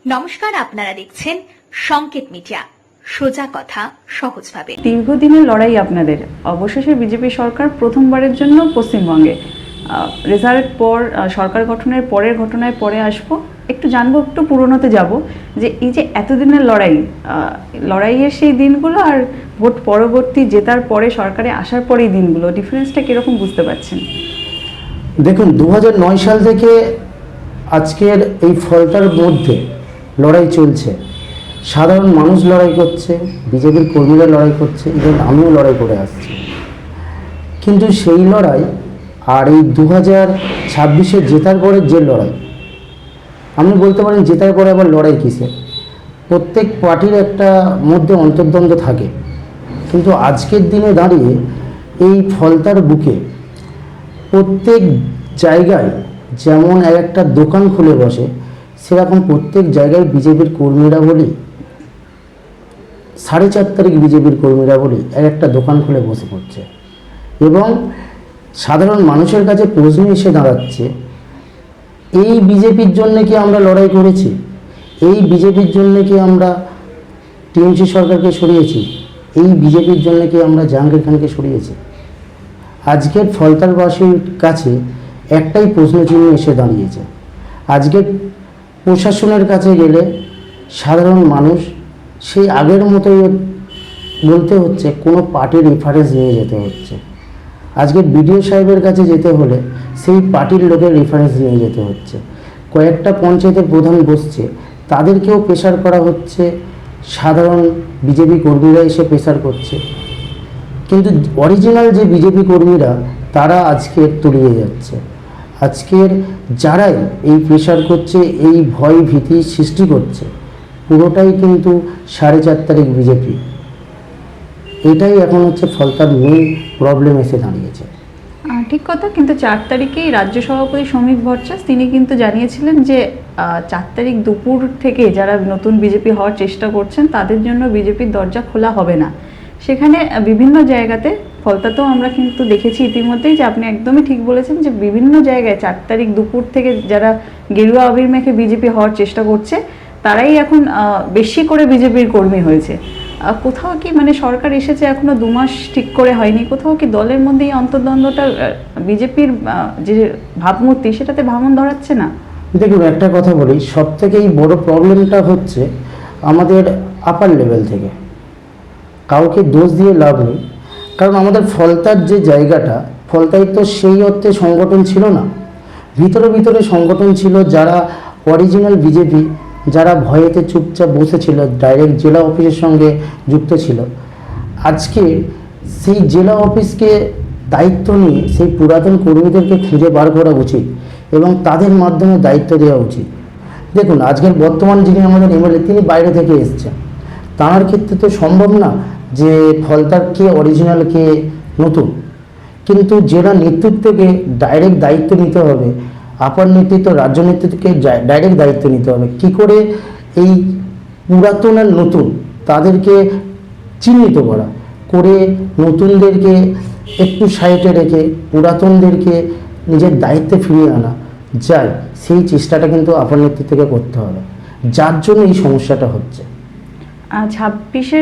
নমস্কার, আপনারা দেখছেন সংকেত মিডিয়া, সোজা কথা সহজভাবে। দীর্ঘদিনের লড়াই আপনাদের, অবশেষে বিজেপি সরকার প্রথমবারের জন্য পশ্চিমবঙ্গে রেজাল্ট পর সরকার গঠনের পরের ঘটনায় পরে আসবো, একটু জানবো, একটু পুরোনোতে যাব যে এই যে এতদিনের লড়াইয়ের সেই দিনগুলো আর ভোট পরবর্তী জেতার পরে সরকারে আসার পরে এই দিনগুলো ডিফারেন্সটা কীরকম বুঝতে পারছেন? দেখুন, 2009 সাল থেকে আজকের এই ফলটার মধ্যে লড়াই চলছে। সাধারণ মানুষ লড়াই করছে, বিজেপির কর্মীরা লড়াই করছে, এবং আমিও লড়াই করে আসছি। কিন্তু সেই লড়াই আর এই 2026-এ জেতার পরের যে লড়াই, আপনি বলতে পারেন জেতার পরে আবার লড়াই কিসের? প্রত্যেক পার্টির একটা মধ্যে অন্তর্দ্বন্দ্ব থাকে, কিন্তু আজকের দিনে দাঁড়িয়ে এই ফলতার বুকে প্রত্যেক জায়গায় যেমন একটা দোকান খুলে বসে, সেরকম প্রত্যেক জায়গায় বিজেপির কর্মীরা বলি, 4.5 তারিখ বিজেপির কর্মীরা বলি একটা দোকান খুলে বসে পড়ছে। এবং সাধারণ মানুষের কাছে প্রশ্ন এসে দাঁড়াচ্ছে, এই বিজেপির জন্য কি আমরা লড়াই করেছি? এই বিজেপির জন্য কি আমরা টিএমসি সরকারকে সরিয়েছি? এই বিজেপির জন্য কি আমরা জাহাঙ্গীর খানকে সরিয়েছি? আজকের ফলতারবাসীর কাছে একটাই প্রশ্নচিহ্ন এসে দাঁড়িয়েছে। আজকের প্রশাসনের কাছে গেলে সাধারণ মানুষ সেই আগের মতোই বলতে হচ্ছে, কোনো পার্টির রেফারেন্স নিয়ে যেতে হচ্ছে। আজকের বিডিও সাহেবের কাছে যেতে হলে সেই পার্টির লোকের রেফারেন্স নিয়ে যেতে হচ্ছে। কয়েকটা পঞ্চায়েতের প্রধান বসছে, তাদেরকেও প্রেশার করা হচ্ছে, সাধারণ বিজেপি কর্মীরা এসে প্রেশার করছে। কিন্তু অরিজিনাল যে বিজেপি কর্মীরা, তারা আজকে তলিয়ে যাচ্ছে। আজকের যারাই এই প্রেশার করছে, এই ভয় ভীতি সৃষ্টি করছে, পুরোটাই কিন্তু 4.5 তারিখ বিজেপি। এটাই এখন হচ্ছে ফলতার মেন প্রবলেম এসে দাঁড়িয়েছে। ঠিক কথা, কিন্তু 4 তারিখেই রাজ্য সভাপতি শ্রমিক ভট্টাচার্য তিনি কিন্তু জানিয়েছিলেন যে 4 তারিখ দুপুর থেকে যারা নতুন বিজেপি হওয়ার চেষ্টা করছেন তাদের জন্য বিজেপির দরজা খোলা হবে না। সেখানে বিভিন্ন জায়গাতে, ফলতাতেও আমরা কিন্তু দেখেছি ইতিমধ্যেই যে আপনি একদমই ঠিক বলেছেন যে বিভিন্ন জায়গায় 4 তারিখ দুপুর থেকে যারা গেরুয়া আবির মেখে বিজেপি হওয়ার চেষ্টা করছে তারাই এখন বেশি করে বিজেপির কর্মী হয়েছে। কোথাও কি মানে সরকার এসেছে এখনো 2 মাস ঠিক করে হয়নি, কোথাও কি দলের মধ্যে এই অন্তর্দ্বন্দ্বটা বিজেপির যে ভাবমূর্তি সেটাতে ভাঙন ধরাচ্ছে না? দেখুন, একটা কথা বলি, সবথেকেই বড় প্রবলেমটা হচ্ছে আমাদের আপার লেভেল থেকে। কাউকে দোষ দিয়ে লাভ নেই, কারণ আমাদের ফলতার যে জায়গাটা, ফলতায় তো সেই অর্থে সংগঠন ছিল না। ভিতরে ভিতরে সংগঠন ছিল, যারা অরিজিনাল বিজেপি, যারা ভয়েতে চুপচাপ বসেছিল, ডাইরেক্ট জেলা অফিসের সঙ্গে যুক্ত ছিল। আজকে সেই জেলা অফিসকে দায়িত্ব নিয়ে সেই পুরাতন কর্মীদেরকে খুঁজে বার করা উচিত এবং তাদের মাধ্যমে দায়িত্ব দেওয়া উচিত। দেখুন, আজকের বর্তমান যিনি আমাদের এমএলএ, তিনি বাইরে থেকে এসছেন। তার ক্ষেত্রে তো সম্ভব না যে ফলতার কে অরিজিনাল কে নতুন, কিন্তু জেলা নেতৃত্বকে ডাইরেক্ট দায়িত্ব নিতে হবে, আপার নেতৃত্ব, রাজ্য নেতৃত্বকে ডাইরেক্ট দায়িত্ব নিতে হবে। কি করে এই পুরাতন আর নতুন তাদেরকে চিহ্নিত করা, করে নতুনদেরকে একটু সাইডে রেখে পুরাতনদেরকে নিজের দায়িত্বে ফিরিয়ে আনা যায়, সেই চেষ্টাটা কিন্তু আপার নেতৃত্বকে করতে হবে, যার জন্য এই সমস্যাটা হচ্ছে।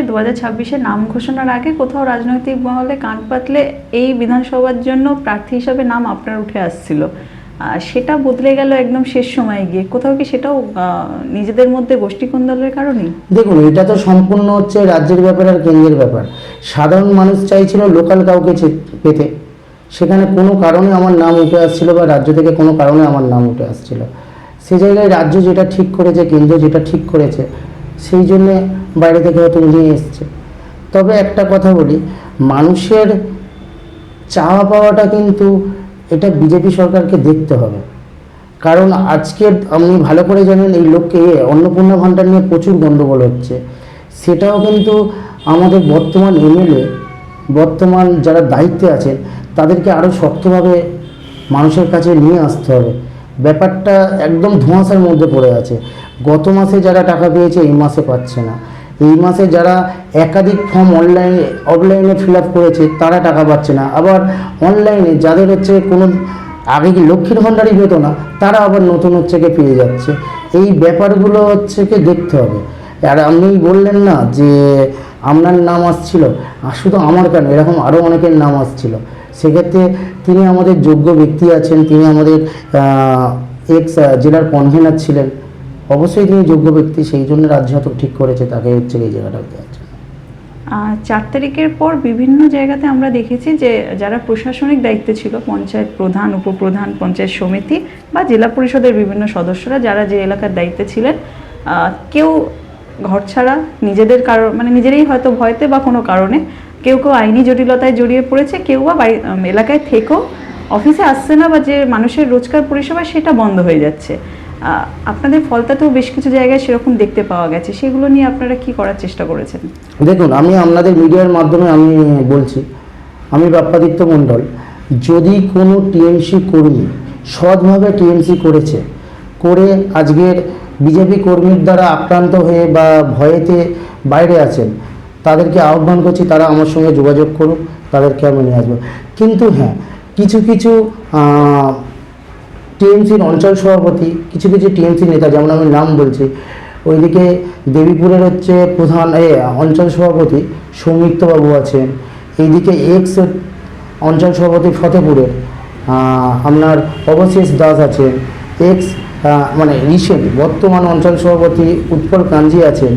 2026-এর নাম ঘোষণার আগে কোথাও রাজনৈতিক মহলে কান পাতলে এই বিধানসভার জন্য প্রার্থী হিসাবে নাম আপনার উঠে আসছিল, সেটা বদলে গেল একদম শেষ সময়ে গিয়ে। কোথাও কি সেটাও নিজেদের মধ্যে গোষ্ঠী কোন্দলের কারণেই? দেখুন, এটা তো সম্পূর্ণ হচ্ছে রাজ্যের ব্যাপার আর কেন্দ্রের ব্যাপার। সাধারণ মানুষ চাইছিল লোকাল কাউকে পেতে, সেখানে কোনো কারণে আমার নাম উঠে আসছিল, বা রাজ্য থেকে কোনো কারণে আমার নাম উঠে আসছিল। সে জায়গায় রাজ্য যেটা ঠিক করেছে, কেন্দ্র যেটা ঠিক করেছে, সেই জন্যে বাইরে থেকে হয়তো নিয়ে এসছে। তবে একটা কথা বলি, মানুষের চাওয়া পাওয়াটা কিন্তু এটা বিজেপি সরকারকে দেখতে হবে। কারণ আজকে আপনি ভালো করে জানেন, এই লোককে অন্নপূর্ণা ভাণ্ডার নিয়ে প্রচুর গণ্ডগোল হচ্ছে। সেটাও কিন্তু আমাদের বর্তমান এমএলএ, বর্তমান যারা দায়িত্বে আছেন, তাদেরকে আরও শক্তভাবে মানুষের কাছে নিয়ে আসতে হবে। ব্যাপারটা একদম ধোঁয়াশার মধ্যে পড়ে আছে। গত মাসে যারা টাকা পেয়েছে, এই মাসে পাচ্ছে না। এই মাসে যারা একাধিক ফর্ম অফলাইনে ফিল আপ করেছে, তারা টাকা পাচ্ছে না। আবার অনলাইনে যাদের হচ্ছে কোনো আগে কি লক্ষ্মীর ভাণ্ডারই পেত না, তারা আবার নতুন হচ্ছে পেয়ে যাচ্ছে। এই ব্যাপারগুলো হচ্ছে কি দেখতে হবে। আর আপনি বললেন না যে আপনার নাম আসছিল, আর শুধু আমার কেন, এরকম আরও অনেকের নাম আসছিল। সেক্ষেত্রে তিনি আমাদের যোগ্য ব্যক্তি আছেন, তিনি আমাদের এক্স জেলার কনভেনার ছিলেন, অবশ্যই তিনি যোগ্য ব্যক্তি, সেই জন্য রাজ্য হয়তো ঠিক করেছে তাকে হচ্ছে এই জায়গাটা দেওয়ার জন্য। 4 তারিখের পর বিভিন্ন জায়গাতে আমরা দেখেছি যে যারা প্রশাসনিক দায়িত্বে ছিল, পঞ্চায়েত প্রধান, উপপ্রধান, পঞ্চায়েত সমিতি বা জেলা পরিষদের বিভিন্ন সদস্যরা যারা যে এলাকার দায়িত্বে ছিলেন, কেউ ঘর ছাড়া নিজেদের কারণ মানে নিজেরাই হয়তো ভয়তে বা কোনো কারণে, কেউ কেউ আইনি জটিলতায় জড়িয়ে পড়েছে, কেউ বা এলাকায় থেকেও অফিসে আসছে না বা যে মানুষের রোজগার পরিষেবা সেটা বন্ধ হয়ে যাচ্ছে। আপনাদের ফলতাতেও বেশ কিছু জায়গায় সেরকম দেখতে পাওয়া গেছে, সেগুলো নিয়ে আপনারা কি করার চেষ্টা করেছেন? দেখুন, আমি আপনাদের মিডিয়ার মাধ্যমে আমি বলছি, আমি বাপ্পাদিত্য মণ্ডল, যদি কোনো টিএমসি কর্মী সৎভাবে টিএমসি করেছে, করে আজকের বিজেপি কর্মীর দ্বারা আক্রান্ত হয়ে বা ভয়েতে বাইরে আছেন, তাদেরকে আহ্বান করছি তারা আমার সঙ্গে যোগাযোগ করুক, তাদেরকে আমি নিয়ে আসবো। কিন্তু হ্যাঁ, কিছু কিছু টিএমসির অঞ্চল সভাপতি, কিছু কিছু টিএমসি নেতা, যেমন আমি নাম বলছি, ওইদিকে দেবীপুরের হচ্ছে প্রধান অঞ্চল সভাপতি সৌমিত্রবাবু আছেন, এইদিকে এক্স অঞ্চল সভাপতি ফতেপুরের আপনার অবশেষ দাস আছেন, এক্স মানে রিসেন্ট বর্তমান অঞ্চল সভাপতি উৎপল কাঞ্জি আছেন,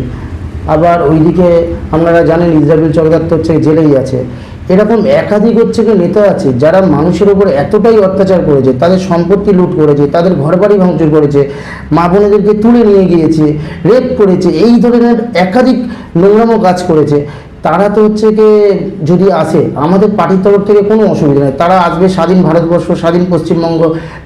আবার ওইদিকে আপনারা জানেন ইসরাবিল চক্রবর্তী হচ্ছে জেলেই আছে। এরকম একাধিক হচ্ছে কি নেতা আছে যারা মানুষের উপর এতটাই অত্যাচার করেছে, তাদের সম্পত্তি লুট করেছে, তাদের ঘরবাড়ি ভাঙচুর করেছে, মা বোনেদেরকে তুলে নিয়ে গিয়েছে, রেপ করেছে, এই ধরনের একাধিক নোংরামো কাজ করেছে। তারা তো হচ্ছে কি যদি আসে আমাদের পার্টির তরফ থেকে কোনো অসুবিধা নেই, তারা আসবে, স্বাধীন ভারতবর্ষ, স্বাধীন পশ্চিমবঙ্গ,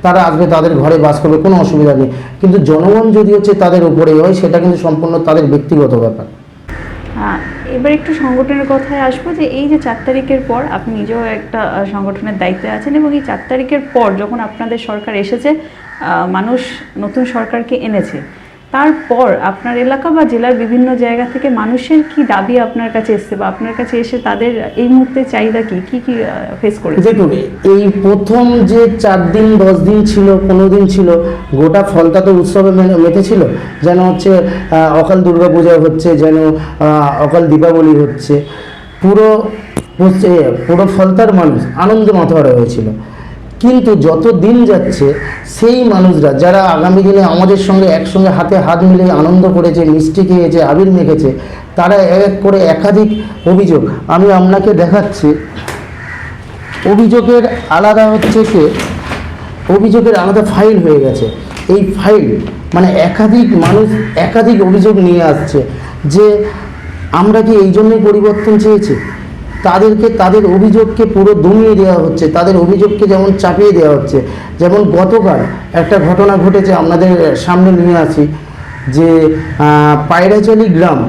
তারা আসবে, তাদের ঘরে বাস করবে, কোনো অসুবিধা নেই। কিন্তু জনগণ যদি হচ্ছে তাদের উপরে হয়, সেটা কিন্তু সম্পূর্ণ তাদের ব্যক্তিগত ব্যাপার। এবার একটু সংগঠনের কথায় আসবো, যে এই যে 4 তারিখের পর আপনি নিজেও একটা সংগঠনের দায়িত্বে আছেন, এবং এই 4 তারিখের পর যখন আপনাদের সরকার এসেছে, মানুষ নতুন সরকারকে এনেছে, তারপর আপনার এলাকা বা জেলার বিভিন্ন জায়গা থেকে মানুষের কি দাবি আপনার কাছে এসছে, বা আপনার কাছে এসে তাদের এই মুহূর্তে চাহিদা কি কি কি ফেস করেছে? দেখুন, এই প্রথম যে 4 দিন 10 দিন ছিল, 15 দিন ছিল, গোটা ফলতা তো উৎসবে মেতেছিল, যেন হচ্ছে অকাল দুর্গা পূজা হচ্ছে, যেন অকাল দীপাবলি হচ্ছে, পুরো পুরো ফলতার মানুষ আনন্দ মাতোয়ারা হয়েছিল। কিন্তু যত দিন যাচ্ছে, সেই মানুষরা যারা আগামী দিনে আমাদের সঙ্গে একসঙ্গে হাতে হাত মিলিয়ে আনন্দ করেছে, মিষ্টি খেয়েছে, আবির মেখেছে, তারা এক করে একাধিক অভিযোগ আমি আপনাকে দেখাচ্ছি। অভিযোগের আলাদা হচ্ছে কি, অভিযোগের আলাদা ফাইল হয়ে গেছে। এই ফাইল মানে একাধিক মানুষ একাধিক অভিযোগ নিয়ে আসছে যে আমরা কি এই জন্যই পরিবর্তন চেয়েছি। তাদেরকে তাদের অভিযোগকে পুরো দমিয়ে দেওয়া হচ্ছে, তাদের অভিযোগকে যেমন চাপিয়ে দেওয়া হচ্ছে। যেমন গতকাল একটা ঘটনা ঘটেছে, আপনাদের সামনে নিয়ে আসি, যে পায়রাচালি গ্রাম,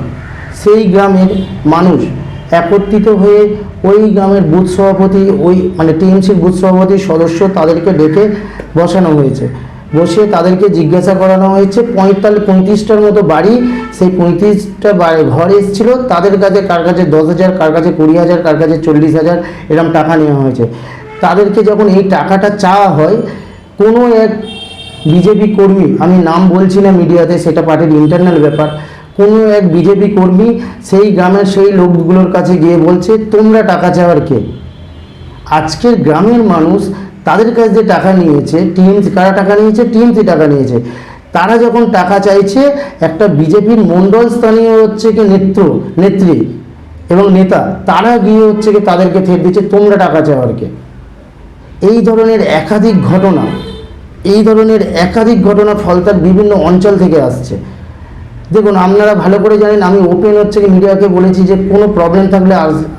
সেই গ্রামের মানুষ একত্রিত হয়ে ওই গ্রামের বুথ সভাপতি, ওই মানে টিএমসির বুথ সভাপতির সদস্য, তাদেরকে ডেকে বসানো হয়েছে, বসে তাদেরকে জিজ্ঞাসা করানো হয়েছে। 35টার মতো বাড়ি, সেই 35টা ঘর এসেছিল, তাদের কাছে কার কাছে 10,000, কার কাছে 20,000, কার কাছে 40,000 এরকম টাকা নেওয়া হয়েছে। তাদেরকে যখন এই টাকাটা চাওয়া হয়, কোনো এক বিজেপি কর্মী, আমি নাম বলছি না মিডিয়াতে, সেটা পার্টির ইন্টারনাল ব্যাপার, কোনো এক বিজেপি কর্মী সেই গ্রামের সেই লোকগুলোর কাছে গিয়ে বলছে, তোমরা টাকা চাওয়ার কে? আজকের গ্রামের মানুষ তাদের কাছ দিয়ে টাকা নিয়েছে, টিএমসি কারা টাকা নিয়েছে, টিএমসি টাকা নিয়েছে। তারা যখন টাকা চাইছে, একটা বিজেপির মণ্ডল স্থানীয় হচ্ছে কি নেত্রী এবং নেতা, তারা গিয়ে হচ্ছে কি তাদেরকে থেট দিচ্ছে, তোমরা টাকা চাওয়ার কে? এই ধরনের একাধিক ঘটনা ফলতার বিভিন্ন অঞ্চল থেকে আসছে। দেখুন, আপনারা ভালো করে জানেন, আমি ওপেন হচ্ছে কি মিডিয়াকে বলেছি যে কোনো প্রবলেম থাকলে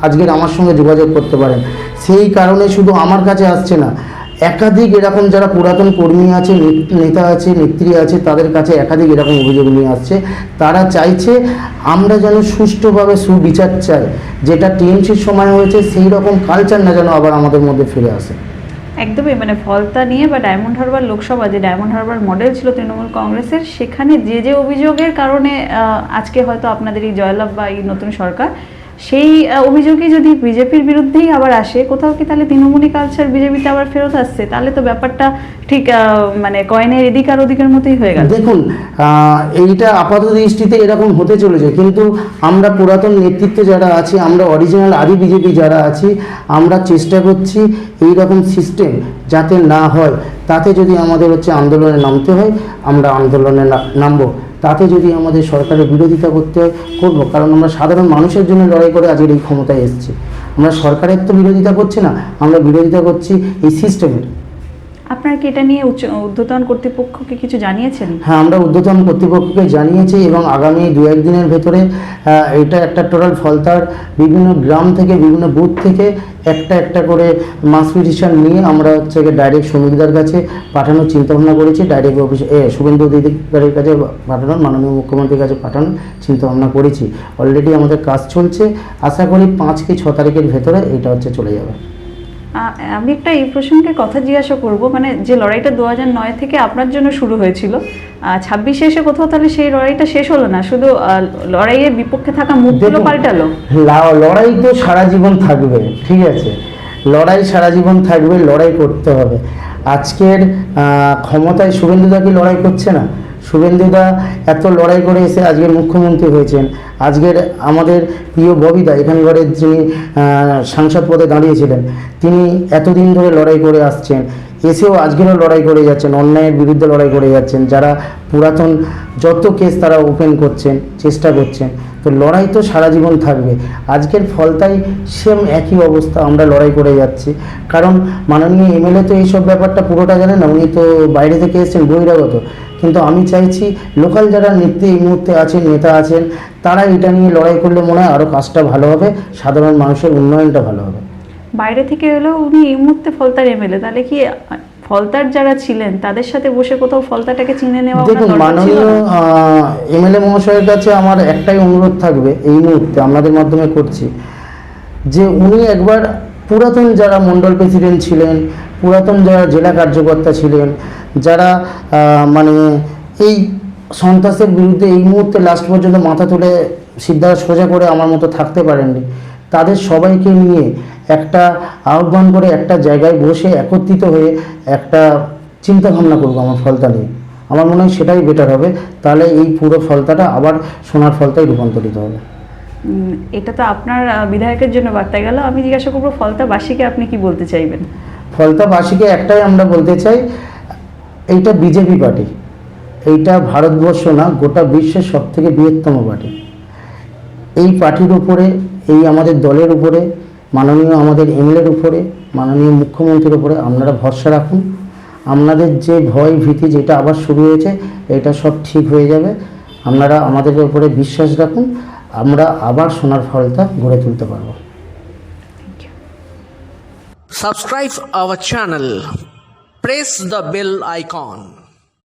আজকের আমার সঙ্গে যোগাযোগ করতে পারেন। সেই কারণে শুধু আমার কাছে আসছে না, একাধিক এরকম যারা পুরাতন কর্মী আছে, নেতা আছে, নেত্রী আছে, তাদের কাছে একাধিক এরকম অভিযোগ নিয়ে আসছে। তারা চাইছে আমরা যেন সুষ্ঠুভাবে সুবিচার চাই, যেটা টিএমসির সময় হয়েছে, সেই রকম কালচার না যেন আবার আমাদের মধ্যে ফিরে আসে। একদমই, মানে ফলতা নিয়ে বা ডায়মন্ড হারবার লোকসভা, যে ডায়মন্ড হারবার মডেল ছিল তৃণমূল কংগ্রেসের, সেখানে যে অভিযোগের কারণে আজকে হয়তো আপনাদের এই জয়লাভ বা এই নতুন সরকার, সেই অভিযোগই যদি বিজেপির বিরুদ্ধেই আবার আসে, কোথাও কি তাহলে তৃণমূলী কালচার বিজেপিতে আবার ফেরত আসছে? তাহলে তো ব্যাপারটা ঠিক মানে কয়েনের এদিক আর ওদিকের মতোই হয়ে গেল। দেখুন, এইটা আপাত দৃষ্টিতে এরকম হতে চলেছে, কিন্তু আমরা পুরাতন নেতৃত্ব যারা আছি, আমরা অরিজিনাল আদি বিজেপি যারা আছি, আমরা চেষ্টা করছি এই রকম সিস্টেম যাতে না হয়। তাতে যদি আমাদের আন্দোলনে নামতে হয়, আমরা আন্দোলনে নামবো। তাতে যদি আমাদের সরকারের বিরোধিতা করতে হয়, করবো। কারণ আমরা সাধারণ মানুষের জন্য লড়াই করে আজকের এই ক্ষমতায় এসেছি। আমরা সরকারের তো বিরোধিতা করছি না, আমরা বিরোধিতা করছি এই সিস্টেমের। আপনারা কি এটা নিয়ে ঊর্ধ্বতন কর্তৃপক্ষকে কিছু জানিয়েছেন? হ্যাঁ, আমরা ঊর্ধ্বতন কর্তৃপক্ষকে জানিয়েছি এবং আগামী 2-1 দিনের ভেতরে এটা একটা টোটাল ফলতার বিভিন্ন গ্রাম থেকে, বিভিন্ন বুথ থেকে একটা করে মাস পিটিশন নিয়ে আমরা ডাইরেক্ট শ্রমিকদের কাছে পাঠানোর চিন্তাভাবনা করেছি। ডাইরেক্ট অফিস শুভেন্দু অধিকারীর কাছে পাঠানোর, মাননীয় মুখ্যমন্ত্রীর কাছে পাঠানোর চিন্তাভাবনা করেছি। অলরেডি আমাদের কাজ চলছে। আশা করি 5 কি 6 তারিখের ভেতরে এটা চলে যাবে। আমি একটা এই প্রসঙ্গে কথা জিজ্ঞাসা করব, মানে যে লড়াইটা 2009 থেকে আপনার জন্য শুরু হয়েছিল, 26-এ এসে কোথাও তাহলে সেই লড়াইটা শেষ হলো না, শুধু লড়াইয়ের বিপক্ষে থাকা মুখগুলো পাল্টালো? লড়াই তো সারা জীবন থাকবে, ঠিক আছে? লড়াই সারা জীবন থাকবে, লড়াই করতে হবে। আজকের ক্ষমতায় শুভেন্দুদা কি লড়াই করছে না? শুভেন্দুদা এত লড়াই করে এসে আজকের মুখ্যমন্ত্রী হয়েছেন। আজকের আমাদের প্রিয় ববিদা, এখানকারের যিনি সাংসদ পদে দাঁড়িয়েছিলেন, তিনি এতদিন ধরে লড়াই করে আসছেন, এসেও আজকেরও লড়াই করে যাচ্ছেন, অন্যায়ের বিরুদ্ধে লড়াই করে যাচ্ছেন। যারা পুরাতন যত কেস তারা ওপেন করছেন, চেষ্টা করছেন। তো লড়াই তো সারা জীবন থাকবে। আজকের ফলতাই সেম একই অবস্থা, আমরা লড়াই করে যাচ্ছি। কারণ মাননীয় এমএলএ তো এইসব ব্যাপারটা পুরোটা জানেন না, উনি তো বাইরে থেকে এসেছেন, বহিরাগত। কিন্তু আমি চাইছি লোকাল যারা এই মুহূর্তে আছেন, নেতা আছেন, তারা এটা নিয়ে লড়াই করলে মনে হয় আরও কাজটা ভালো হবে, সাধারণ মানুষের উন্নয়নটা ভালো হবে। বাইরে থেকে এলেও উনি এই মুহূর্তে ফলতার এমএলএ, তাহলে কি ফলতার যারা ছিলেন তাদের সাথে বসে কোথাও ফলতাটাকে চিনে নেওয়া? দেখুন, মাননীয় এমএলএ মহাশয়ের কাছে আমার একটাই অনুরোধ থাকবে, এই মুহূর্তে আপনাদের মাধ্যমে করছি, যে উনি একবার পুরাতন যারা মণ্ডল প্রেসিডেন্ট ছিলেন, পুরাতন যারা জেলা কার্যকর্তা ছিলেন, যারা মানে এই সন্ত্রাসের বিরুদ্ধে এই মুহূর্তে লাস্ট পর্যন্ত মাথা তুলে সিদ্ধা সোজা করে আমার মতো থাকতে পারেননি, তাদের সবাইকে নিয়ে একটা আহ্বান করে একটা জায়গায় বসে একত্রিত হয়ে একটা চিন্তাভাবনা করবো আমার ফলতা নিয়ে। আমার মনে হয় সেটাই বেটার হবে। তাহলে এই পুরো ফলতাটা আবার সোনার ফলতায় রূপান্তরিত হবে। এটা তো আপনার বিধায়কের জন্য বার্তা গেল। আমি জিজ্ঞাসা করবো ফলতাবাসীকে আপনি কি বলতে চাইবেন? ফলতাবাসীকে একটাই আমরা বলতে চাই, এইটা বিজেপি পার্টি, এইটা ভারতবর্ষ না, গোটা বিশ্বের সবথেকে বৃহত্তম পার্টি। এই পার্টির উপরে, এই আমাদের দলের উপরে, মাননীয় আমাদের এমএলএর উপরে, মাননীয় মুখ্যমন্ত্রীর উপরে আপনারা ভরসা রাখুন। আপনাদের যে ভয় ভীতি যেটা আবার শুরু হয়েছে, এটা সব ঠিক হয়ে যাবে। আপনারা আমাদের উপরে বিশ্বাস রাখুন, আমরা আবার সোনার ফলতা গড়ে তুলতে পারবো। Subscribe our channel. Press the bell icon.